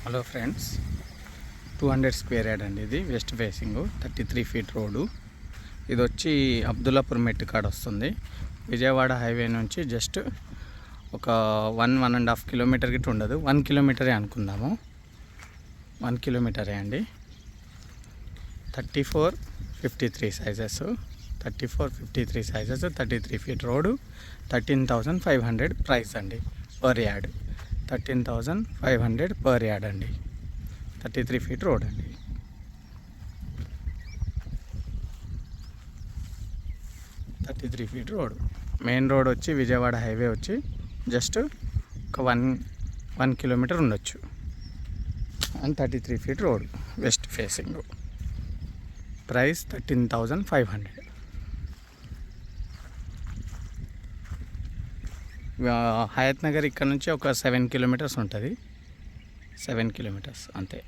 Hello friends, 200 square yard అండి. ఇది west facing 33 feet road. ఇది వచ్చి అబ్దుల్లాపూర్ మెట్టు కాడ వస్తుంది. విజయవాడ హైవే నుంచి జస్ట్ ఒక 1.5 కిలోమీటర్ గిట్ట ఉండదు, 1 కిలోమీటరే అనుకుందాము. 1 కిలోమీటరే అండి. 34-53 sizes, 34-53 sizes, 33 feet road, 13,500 price అండి పర్ యార్డ్. 13,500 పర్ యార్డ్ అండి. 33 ఫీట్ రోడ్ అండి. రోడ్ మెయిన్ రోడ్ వచ్చి విజయవాడ హైవే వచ్చి జస్ట్ ఒక 1 కిలోమీటర్ ఉండొచ్చు. And 33 feet road west facing. Price 13,500. Hayat Nagar ఇక్కడ నుంచి ఒక 7 కిలోమీటర్స్ ఉంటుంది. 7 కిలోమీటర్స్ అంతే.